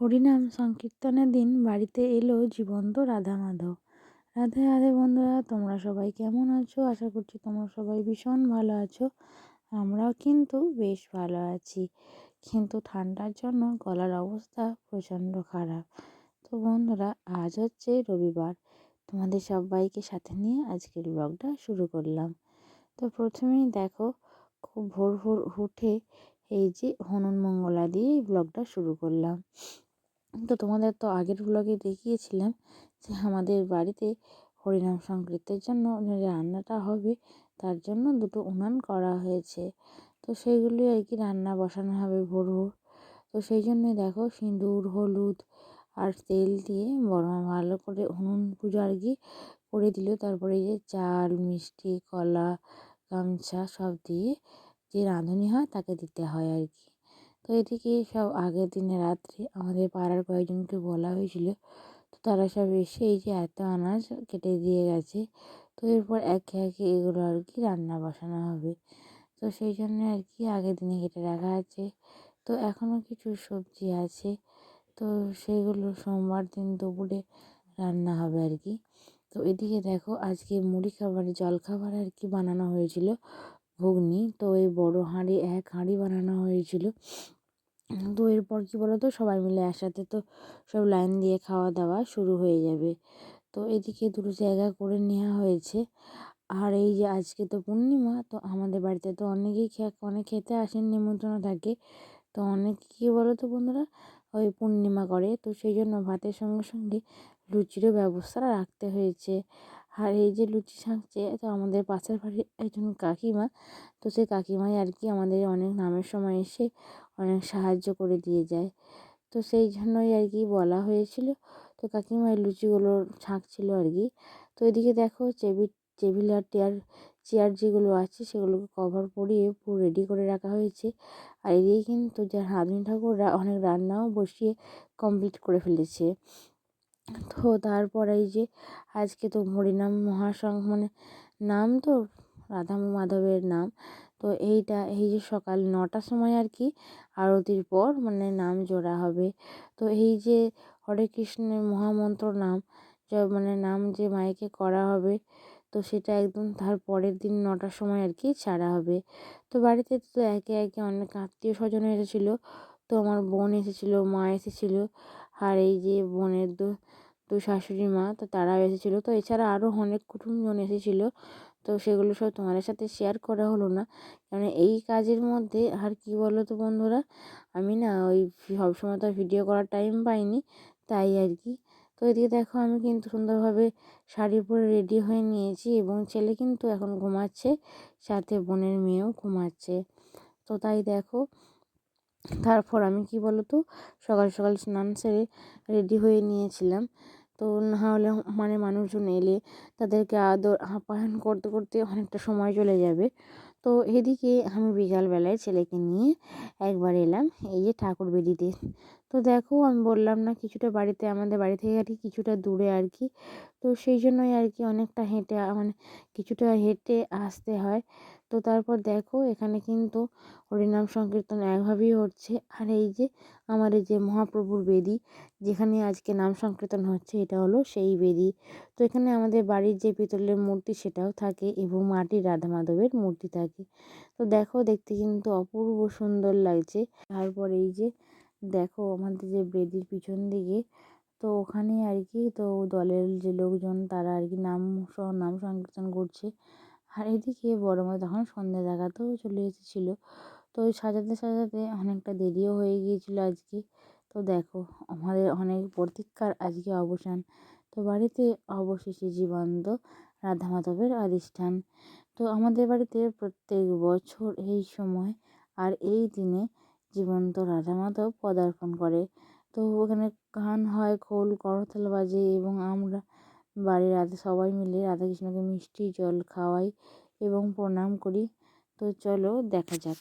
হরিনাম সংকীর্তনের দিন বাড়িতে এলো জীবন্ত রাধা মাধব। রাধে রাধে বন্ধুরা, তোমরা সবাই কেমন আছো? আশা করছি তোমরা সবাই ভীষণ ভালো আছো। আমরাও কিন্তু বেশ ভালো আছি, কিন্তু ঠান্ডার জন্য গলার অবস্থা প্রচণ্ড খারাপ। তো বন্ধুরা, আজ হচ্ছে রবিবার, তোমাদের সবাইকে সাথে নিয়ে আজকের ব্লগটা শুরু করলাম। তো প্রথমেই দেখো, খুব ভোর ভোর উঠে এই যে হনুমান মঙ্গলা দিয়ে এই ব্লগটা শুরু করলাম। তো তোমাদের তো আগের ব্লগে দেখিয়েছিলাম যে আমাদের বাড়িতে হরিনাম সংকীর্তনের জন্য যে রান্নাটা হবে তার জন্য দুটো উনান করা হয়েছে। তো সেইগুলি আর কি রান্না বসানো হবে ভোর ভোর। তো সেই জন্যই দেখো, সিঁদুর, হলুদ আর তেল দিয়ে বড় মা ভালো করে উনুন পুজো আর কি করে দিল। তারপরে যে চাল, মিষ্টি, কলা, গামছা সব দিয়ে যে রাঁধুনি হয় তাকে দিতে হয় আর কি। তো এদিকে সব আগের দিনে রাত্রে আমাদের পাড়ার কয়েকজনকে বলা হয়েছিল, তো তারা সব এসে এই যে এত আনাজ কেটে দিয়ে গেছে। তো এরপর একে একে এগুলো আর কি রান্না বসানো হবে। তো সেই জন্য আর কি আগের দিনে কেটে রাখা আছে। তো এখনও কিছু সবজি আছে, তো সেগুলো সোমবার দিন দুপুরে রান্না হবে আর কি। তো এদিকে দেখো, আজকে মুড়ি খাবার, জলখাবার আর কি বানানো হয়েছিল ঘুগনি। তো এই বড় হাঁড়ি, এক হাঁড়ি বানানো হয়েছিল। তো এরপর কী বলো তো, সবাই মিলে একসাথে তো সব লাইন দিয়ে খাওয়া দাওয়া শুরু হয়ে যাবে। তো এদিকে দুটো জায়গা করে নেওয়া হয়েছে। আর এই যে আজকে তো পূর্ণিমা, তো আমাদের বাড়িতে তো অনেকেই অনেক খেতে আসেন, নিমন্ত্রণ থাকে। তো অনেক কী বলো তো বন্ধুরা, ওই পূর্ণিমা করে, তো সেই জন্য ভাতের সঙ্গে সঙ্গে লুচিরও ব্যবস্থা রাখতে হয়েছে। আর এই যে লুচি ছাঁকছে, তো আমাদের পাশের বাড়ির একজন কাকিমা, তো সেই কাকিমাই আর কি আমাদের অনেক নামের সময় এসে অনেক সাহায্য করে দিয়ে যায়। তো সেই জন্যই আর কি বলা হয়েছিল। তো কাকিমা এই লুচিগুলো ছাঁকছিল আর কি। তো এদিকে দেখো, টেবিল আর চেয়ার যেগুলো আছে সেগুলোকে কভার পরিয়ে পুরো রেডি করে রাখা হয়েছে। আর এদিকে কিন্তু যে রাঁধুনি ঠাকুররা অনেক রান্নাও বসিয়ে কমপ্লিট করে ফেলেছে। তো তারপর এই যে আজকে তো হরিনাম মানে নাম তো রাধা মাধবের নাম। তো এই যে সকাল 9টার সময় আর কি আরতির পর মানে নাম জোড়া হবে। তো এই যে হরে কৃষ্ণের মহামন্ত্র নাম মানে নাম যে মাইকে করা হবে, তো সেটা একদম তার পরের দিন 9টার সময় আর কি ছাড়া হবে। তো বাড়িতে তো একে একে অনেক আত্মীয় স্বজন এসেছিলো। তো আমার বোন এসেছিলো, মা এসেছিলো, আর এই যে বোনের দু শাশুড়ি মা, তো তারাও এসেছিলো। তো এছাড়া আরও অনেক কুটুমজন এসেছিলো। তো সেগুলো সব তোমাদের সাথে শেয়ার করা হলো না, কারণ এই কাজের মধ্যে আর কি বলো তো বন্ধুরা, আমি না ওই সবসময় তো ভিডিও করার টাইম পাইনি, তাই আর কি। তো এদিকে দেখো, আমি কিন্তু সুন্দরভাবে শাড়ি পরে রেডি হয়ে নিয়েছি এবং ছেলে কিন্তু এখন ঘুমাচ্ছে, সাথে বোনের মেয়েও ঘুমাচ্ছে। তো তাই দেখো, তারপর আমি কি বলো তো, সকাল সকাল স্নান সেরে রেডি হয়ে নিয়েছিলাম। তো না হলে মানে মানুষজন এলে তাদেরকে আদর আপ্যায়ন করতে করতে অনেকটা সময় চলে যাবে। তো এদিকে আমি বিকালবেলায় ছেলেকে নিয়ে একবার এলাম এই যে ঠাকুর বেদিতে। তো দেখো, আমি বললাম না কিছুটা বাড়িতে, আমাদের বাড়ি থেকে আর কি কিছুটা দূরে আর কি। তো সেই জন্যই আর কি অনেকটা হেঁটে মানে কিছুটা হেঁটে আসতে হয়। তো তারপর দেখো, এখানে কিন্তু হরিনাম সংকীর্তন একভাবেই হচ্ছে। আর এই যে আমার এই যে মহাপ্রভুর বেদি, যেখানে আজকে নাম সংকীর্তন হচ্ছে, এটা হলো সেই বেদি। তো এখানে আমাদের বাড়ির যে পিতলের মূর্তি সেটাও থাকে এবং মাটির রাধা মাধবের মূর্তি থাকে। তো দেখো, দেখতে কিন্তু অপূর্ব সুন্দর লাগছে। তারপর এই যে দেখো, আমাদের যে বেদির পিছন দিকে, তো ওখানে আর কি তো দলের যে লোকজন তারা আর কি নাম সংকীর্তন করছে। আর এদিকে বড় মা তখন সন্ধ্যা দেখাতেও চলে এসেছিলো। তো ওই সাজাতে সাজাতে অনেকটা দেরিও হয়ে গিয়েছিলো আজকে। তো দেখো, আমাদের অনেক প্রতীক্ষার আজকে অবসান। তো বাড়িতে অবশেষে জীবন্ত রাধা মাধবের আদিষ্ঠান। তো আমাদের বাড়িতে প্রত্যেক বছর এই সময় আর এই দিনে জীবন্ত রাধা মাধব পদার্পণ করে। তো ওখানে গান হয়, খোল করতাল বাজে এবং আমরা বাড়ির সবাই মিলে রাধাকৃষ্ণকে মিষ্টি জল খাওয়াই এবং প্রণাম করি। তো চলো দেখা যাক।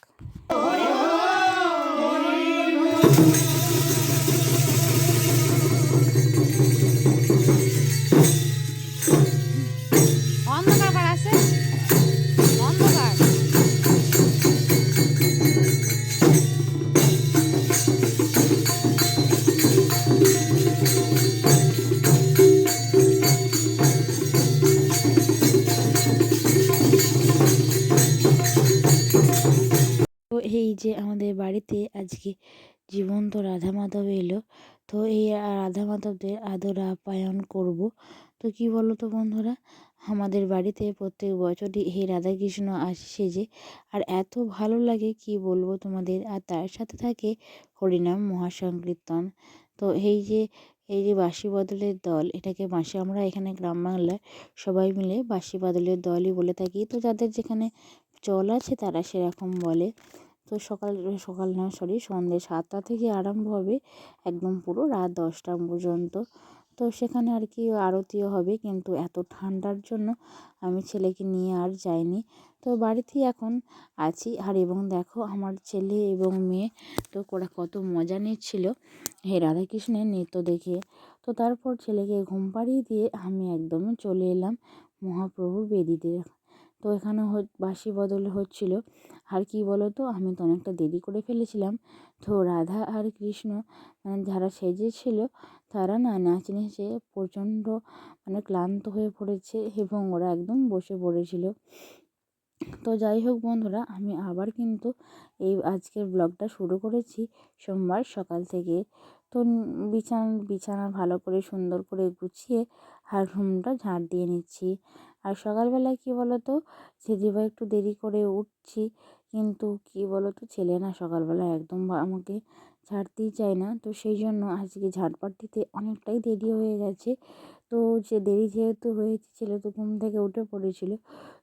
অন্ধকার আছে, অন্ধকার। আমাদের বাড়িতে আজকে জীবন্ত রাধা মাধব এলো। তো এই রাধা মাধবদের আদর আপ্যায়ন করব। তো কি বলো তো বন্ধুরা, আমাদের বাড়িতে প্রত্যেক বছরই এই রাধাকৃষ্ণ আসে সেজে, আর এত ভালো লাগে কি বলবো তোমাদের। আর তার সাথে থাকে হরিনাম মহাসংকীর্তন। তো এই যে বাঁশি বদলের দল, এটাকে আমরা এখানে গ্রাম বাংলায় সবাই মিলে বাঁশি বদলের দলই বলে থাকি। তো যাদের যেখানে চল আছে তারা সেরকম বলে। তো সকাল না সন্ধ্যে 7টা থেকে আরম্ভ হবে একদম পুরো রাত 10টা পর্যন্ত। তো সেখানে আর কি আরতিও হবে, কিন্তু এত ঠান্ডার জন্য আমি ছেলেকে নিয়ে আর যাইনি। তো বাড়িতেই এখন আছি। আর এবং দেখো আমার ছেলে এবং মেয়ে তো ওরা কত মজা নিচ্ছিল হে রাধাকৃষ্ণের নৃত্য দেখে। তো তারপর ছেলেকে ঘুম পাড়িয়ে দিয়ে আমি একদমই চলে এলাম মহাপ্রভুর বেদিতে। তো এখানে বাঁশি বদল হচ্ছিল। আর কি বলো তো, আমি তো অনেকটা দেরি করে ফেলেছিলাম। তো রাধা আর কৃষ্ণ যারা সেজেছিল তারা না নাচ নেচে প্রচণ্ড ক্লান্ত হয়ে পড়েছে এবং ওরা একদম বসে পড়েছিল। তো যাই হোক বন্ধুরা, আমি আবার কিন্তু এই আজকের ব্লগটা শুরু করেছি সোমবার সকাল থেকে। তো বিছানা ভালো করে সুন্দর করে গুছিয়ে আর রুমটা ঝাড় দিয়ে নিচ্ছি। আর সকালবেলায় কী বলো তো, সেদিবা একটু দেরি করে উঠছি, কিন্তু কি বলো তো, ছেলে না সকালবেলা একদম আমাকে ছাড়তেই চায় না। তো সেই জন্য আজকে ঝাড়পাট দিতে অনেকটাই দেরি হয়ে গেছে। তো দেরি যেহেতু হয়েছে, ছেলে তো ঘুম থেকে উঠে পড়েছিল।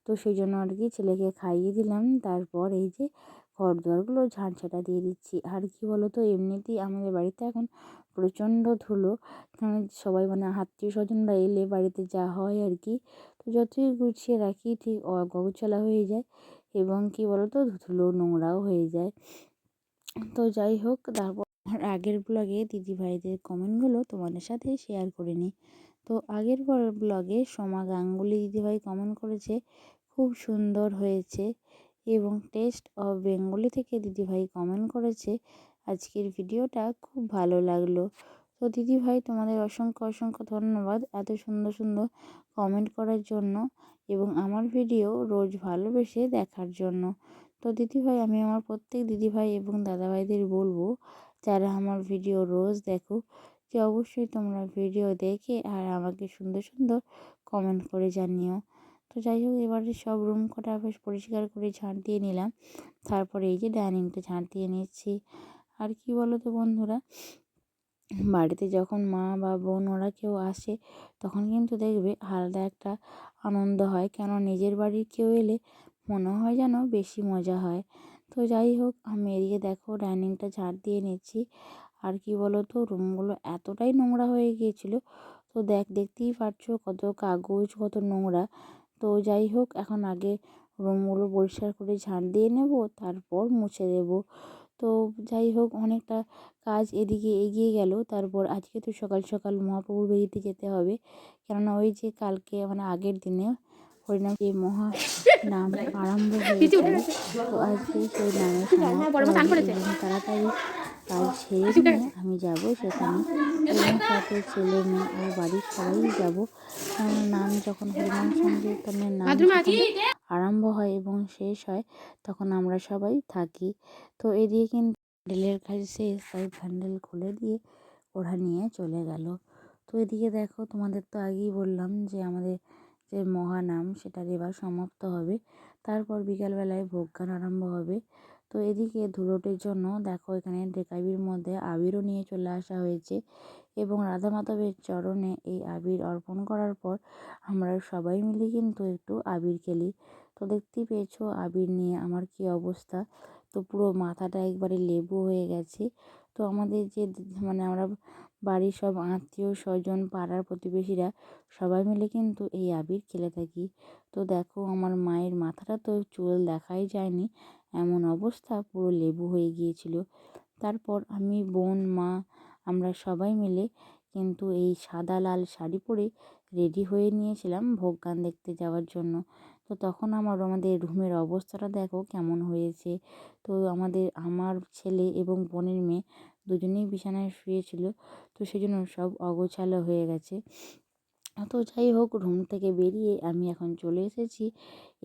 তো সেই জন্য আর কি ছেলেকে খাইয়ে দিলাম, তারপর এই যে ঘর দুয়ারগুলো ঝাঁটা দিয়ে দিচ্ছি। আর কি বলো তো, এমনিতেই আমাদের বাড়িতে এখন প্রচণ্ড ধুলো, সবাই আত্মীয় স্বজনরা এলে বাড়িতে যা হয় আর কি। তো যতই গুছিয়ে রাখি ঠিক অগোছালো হয়ে যায়, এবং কি বলো তো ধুলো নোংরাও হয়ে যায়। তো যাই হোক, তারপর আগের ব্লগে দিদিভাইদের কমেন্টগুলো তোমাদের সাথে শেয়ার করে নিই। তো আগের ব্লগে সোমা গাঙ্গুলি দিদিভাই কমেন্ট করেছে খুব সুন্দর হয়েছে, এবং টেস্ট অফ বেঙ্গলি থেকে দিদিভাই কমেন্ট করেছে আজকের ভিডিওটা খুব ভালো লাগলো। তো দিদিভাই তোমাদের অসংখ্য অসংখ্য ধন্যবাদ এত সুন্দর সুন্দর কমেন্ট করার জন্য, এবং আমার ভিডিও রোজ ভালোবেসে দেখার জন্য। তো দিদিভাই, আমি আমার প্রত্যেক দিদিভাই এবং দাদাভাইদের বলবো, যারা আমার ভিডিও রোজ দেখো, যে অবশ্যই তোমরা ভিডিও দেখে আর আমাকে সুন্দর সুন্দর কমেন্ট করে জানিও। তো যাই হোক, এবারে সব রুম কটা বেশ পরিষ্কার করে ঝাঁট দিয়ে নিলাম। তারপরে এই যে ডাইনিংটা ঝাঁট দিয়ে নিচ্ছি। আর কি বলো তো বন্ধুরা, বাড়িতে যখন মা বা বোন ওরা কেউ আসে, তখন কিন্তু দেখবে আলাদা একটা আনন্দ হয়, কেন নিজের বাড়ির কেউ এলে মনে হয় যেন বেশি মজা হয়। তো যাই হোক, আমি এদিকে দেখো ডাইনিংটা ঝাড় দিয়ে নিচ্ছি। আর কি বলো তো, রুমগুলো এতটাই নোংরা হয়ে গিয়েছিলো। তো দেখতেই পাচ্ছো কত কাগজ, কত নোংরা। তো যাই হোক, এখন আগে রুমগুলো পরিষ্কার করে ঝাড় দিয়ে নেব, তারপর মুছে দেবো। তো যাই হোক, অনেকটা কাজ এদিকে এগিয়ে গেল। তারপর আজকে তো সকাল সকাল মহাপ্রভুর বেদিতে যেতে হবে, কেননা ওই যে কালকে আগের দিনে হরিনাম যে মহা নাম আরম্ভ হয়েছিল। তো আজকে সেই নামের সমাপ্তি হবে, এবং তাড়াতাড়ি কাজ সেরে নিয়ে আমি যাব সেখানে, এবং সাথে ছেলে মেয়ে আর বাড়ির সবাই যাব। কেননা নাম যখন হরিনাম সংকীর্তনের নাম আরম্ভ হয় এবং শেষ হয়, তখন আমরা সবাই থাকি। তো এদিকে কিন্তু প্যান্ডেলের কাজ শেষ, তাই প্যান্ডেল খুলে দিয়ে ওরা নিয়ে চলে গেল। তো এদিকে দেখো, তোমাদের তো আগেই বললাম যে আমাদের যে মহানাম সেটা এবার সমাপ্ত হবে, তারপর বিকালবেলায় ভোগগান আরম্ভ হবে। তো এদিকে ধুলোটের জন্য দেখো এখানে ডেকাবির মধ্যে আবিরও নিয়ে চলে আসা হয়েছে, এবং রাধা মাধবের চরণে এই আবির অর্পণ করার পর আমরা সবাই মিলে কিন্তু একটু আবির খেলি। তো দেখতেই পেয়েছো আবির নিয়ে আমার কি অবস্থা। তো পুরো মাথাটা একবারে লেবু হয়ে গেছে। তো আমাদের যে আমরা বাড়ির সব আত্মীয় স্বজন পাড়ার প্রতিবেশীরা সবাই মিলে কিন্তু এই আবির খেলে থাকি। তো দেখো আমার মায়ের মাথাটা তো চুল দেখাই যায়নি, এমন অবস্থা, পুরো লেবু হয়ে গিয়েছিল। তারপর আমি, বোন, মা, আমরা সবাই মিলে কিন্তু এই সাদা লাল শাড়ি পরে রেডি হয়ে নিয়েছিলাম ভোগগান দেখতে যাওয়ার জন্য। তো তখন আমাদের রুমের অবস্থাটা দেখো কেমন হয়েছে। তো আমার ছেলে এবং বোনের মেয়ে দুজনেই বিছানায় শুয়েছিল। তো সেই জন্য সব অগোছালো হয়ে গেছে। তো যাই হোক, রুম থেকে বেরিয়ে আমি এখন চলে এসেছি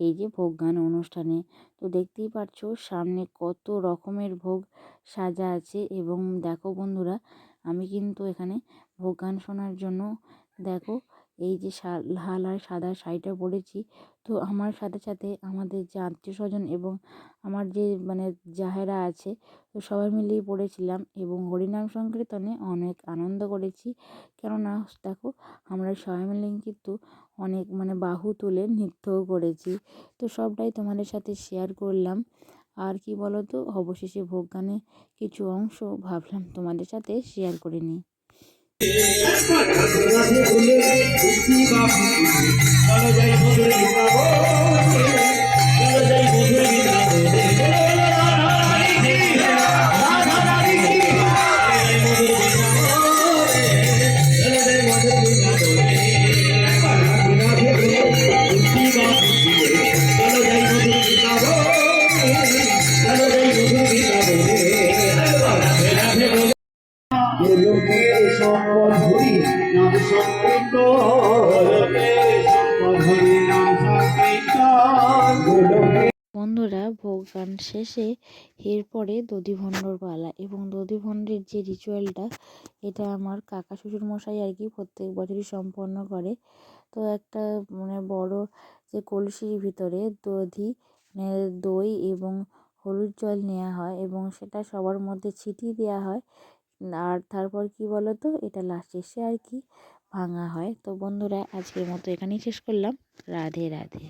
এই যে ভোগগান অনুষ্ঠানে। তো দেখতেই পাচ্ছ সামনে কত রকমের ভোগ সাজা আছে। এবং দেখো বন্ধুরা, আমি কিন্তু এখানে ভোগগান শোনার জন্য দেখো এই যে লাল আর সাদা শাড়িটা পরেছি। তো আমার সাথে সাথে আমাদের যে আত্মীয় স্বজন এবং আমার যে যাহেরা আছে, তো সবাই মিলেই পড়েছিলাম এবং হরিনাম সংকীর্তনে অনেক আনন্দ করেছি। কেননা দেখো, আমরা সবাই মিলে কিন্তু অনেক বাহু তুলে নৃত্যও করেছি। তো সবটাই তোমাদের সাথে শেয়ার করলাম। আর কি বলো তো, অবশেষে ভোগগানে কিছু অংশ ভাবলাম তোমাদের সাথে শেয়ার করে নিই। সম্পদ হরি নাম সংকীর্তন। বন্ধুরা, ভোগ গান শেষে এরপরে দধিভণ্ডর পালা। এবং দধিভণ্ডের যে রিচুয়ালটা, এটা আমার কাকা শ্বশুর মশাই আর কি প্রত্যেক বছরই সম্পন্ন করে। তো একটা বড় যে কলসির ভিতরে দই এবং হলুদ জল নেওয়া হয় এবং সেটা সবার মধ্যে ছিটিয়ে দেওয়া হয়। আর তারপর কি বলো তো, এটা লাস্ট শেষে আর কি ভাঙা হয়। তো বন্ধুরা, আজকের মতো এখানেই শেষ করলাম। রাধে রাধে।